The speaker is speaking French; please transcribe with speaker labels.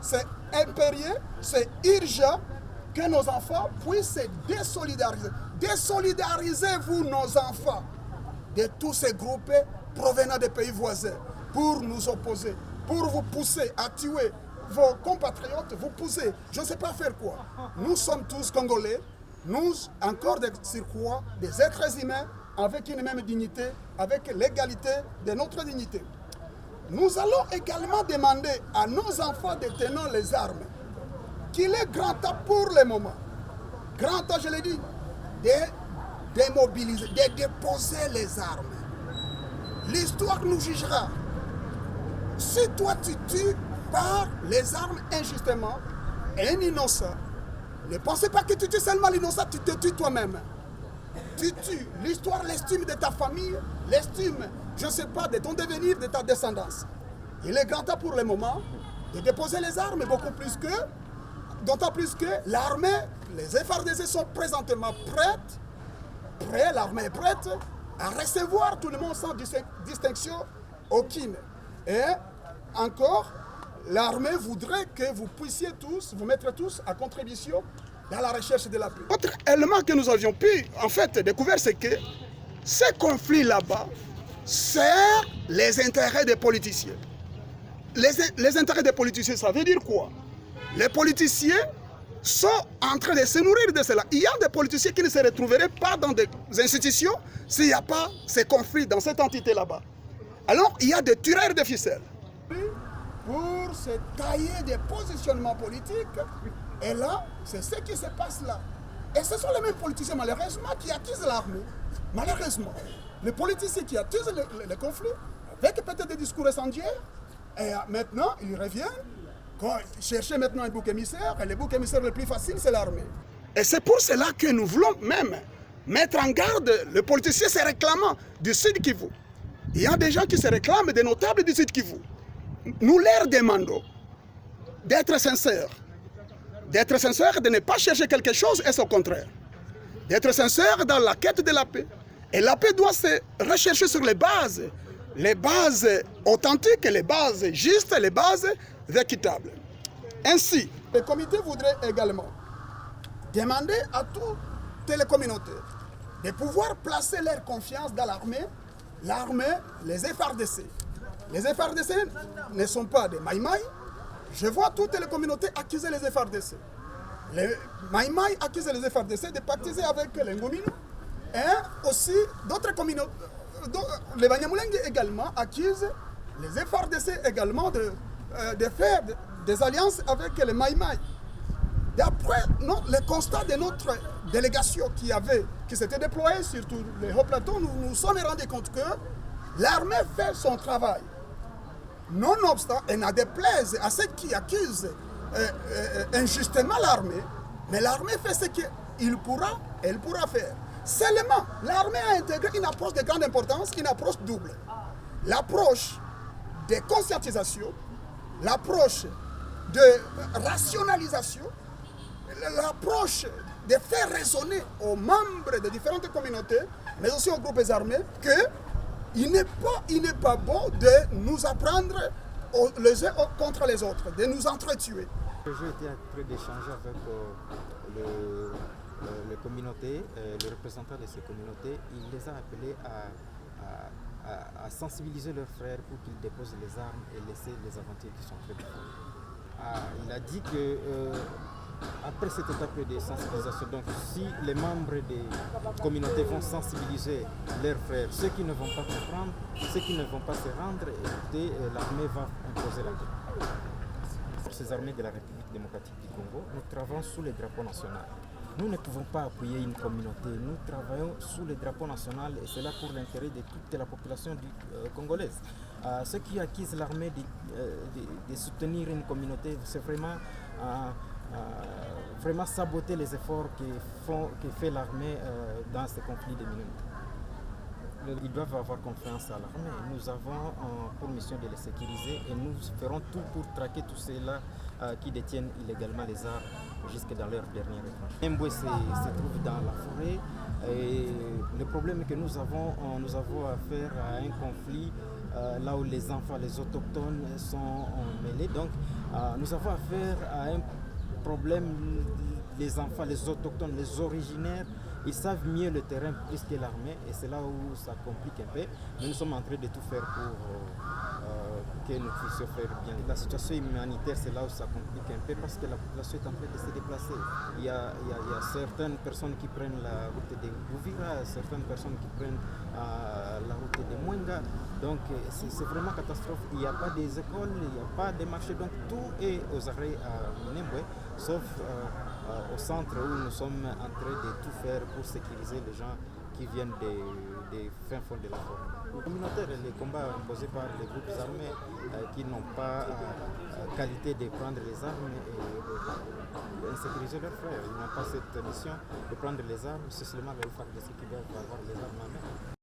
Speaker 1: c'est impérieux, c'est urgent que nos enfants puissent se désolidariser. Désolidarisez-vous, nos enfants, de tous ces groupes provenant des pays voisins pour nous opposer, pour vous pousser à tuer vos compatriotes, vous pousser, je ne sais pas faire quoi. Nous sommes tous Congolais, nous, encore des surcroît, des êtres humains avec une même dignité, avec l'égalité de notre dignité. Nous allons également demander à nos enfants détenant les armes qu'il est grand temps pour le moment, grand temps, je l'ai dit, de démobiliser, de déposer les armes. L'histoire nous jugera. Si toi tu tues par les armes injustement un innocent, ne pensez pas que tu tues seulement l'innocent, tu te tues toi-même. Tu tues l'histoire, l'estime de ta famille, l'estime, je ne sais pas, de ton devenir, de ta descendance. Il est grand temps pour le moment de déposer les armes, beaucoup plus que, d'autant plus que l'armée, les FARDC sont présentement prêts, l'armée est prête à recevoir tout le monde sans distinction aucune. Et encore, l'armée voudrait que vous puissiez tous, vous mettre tous à contribution dans la recherche de la paix. Autre élément que nous avions pu en fait découvrir, c'est que ces conflits là-bas servent les intérêts des politiciens. Les intérêts des politiciens, ça veut dire quoi? Les politiciens sont en train de se nourrir de cela. Il y a des politiciens qui ne se retrouveraient pas dans des institutions s'il n'y a pas ces conflits dans cette entité là-bas. Alors, il y a des tueurs de ficelles. Pour se tailler des positionnements politiques, et là, c'est ce qui se passe là. Et ce sont les mêmes politiciens, malheureusement, qui accusent l'armée. Malheureusement, les politiciens qui accusent le conflit, avec peut-être des discours incendiaires, et maintenant, ils reviennent chercher maintenant un bouc émissaire, et le bouc émissaire le plus facile, c'est l'armée. Et c'est pour cela que nous voulons même mettre en garde le politicien se réclamant du Sud Kivu. Il y a des gens qui se réclament des notables du Sud Kivu. Nous leur demandons d'être sincères, de ne pas chercher quelque chose et c'est au contraire. D'être sincères dans la quête de la paix. Et la paix doit se rechercher sur les bases authentiques, les bases justes, les bases équitables. Ainsi, le comité voudrait également demander à toutes les communautés de pouvoir placer leur confiance dans l'armée, les FARDC. Les FARDC ne sont pas des maïmaï. Je vois toutes les communautés accuser les FARDC. Les maïmaï accusent les FARDC de pactiser avec les Ngomino. Et aussi d'autres communautés. Les Banyamulenge également accusent les FARDC également de faire des alliances avec les maïmaï. D'après le constat de notre délégation qui s'était déployée sur tous les hauts plateaux, nous nous sommes rendus compte que l'armée fait son travail. Nonobstant, elle n'a déplaise à ceux qui accusent injustement l'armée, mais l'armée fait ce qu'elle pourra faire. Seulement, l'armée a intégré une approche de grande importance, une approche double. L'approche de conscientisation, l'approche de rationalisation, l'approche de faire raisonner aux membres de différentes communautés, mais aussi aux groupes armés, qu'il n'est pas bon de nous apprendre les uns contre les autres, de nous entretuer.
Speaker 2: J'ai été en train d'échanger avec les communautés, les représentants de ces communautés. Il les a appelés à sensibiliser leurs frères pour qu'ils déposent les armes et laisser les aventures qui sont très difficiles. Il a dit que après cette étape de sensibilisation, donc si les membres des communautés vont sensibiliser leurs frères, ceux qui ne vont pas comprendre, ceux qui ne vont pas se rendre, écoutez, l'armée va imposer la paix. Pour ces armées de la République démocratique du Congo, nous travaillons sous le drapeau national. Nous ne pouvons pas appuyer une communauté, nous travaillons sous le drapeau national et c'est là pour l'intérêt de toute la population congolaise. Ceux qui accusent l'armée de soutenir une communauté, c'est vraiment saboter les efforts que fait l'armée dans ces conflits de mineurs. Ils doivent avoir confiance à l'armée. Nous avons pour mission de les sécuriser et nous ferons tout pour traquer tous ceux-là qui détiennent illégalement les armes jusque dans leur dernier retranchement. Mbwe se trouve dans la forêt et le problème est que nous avons affaire à un conflit là où les enfants, les autochtones sont mêlés. Donc Nous avons affaire à un problème, les enfants, les autochtones, les originaires, ils savent mieux le terrain plus que l'armée et c'est là où ça complique un peu. Mais nous sommes en train de tout faire pour que nous puissions faire bien. La situation humanitaire, c'est là où ça complique un peu parce que la population est en train de se déplacer. Il y a certaines personnes qui prennent la route de Bouvira, certaines personnes qui prennent la route de Mwenga. Donc c'est vraiment catastrophe. Il n'y a pas des écoles, il n'y a pas de marchés. Donc tout est aux arrêts à Minembwe, sauf au centre où nous sommes en train de tout faire pour sécuriser les gens qui viennent des fins fonds de la forêt. Les communautaires, les combats imposés par les groupes armés qui n'ont pas qualité de prendre les armes et sécuriser leurs frères. Ils n'ont pas cette mission de prendre les armes, c'est seulement les FARDC qui doivent avoir les armes en main.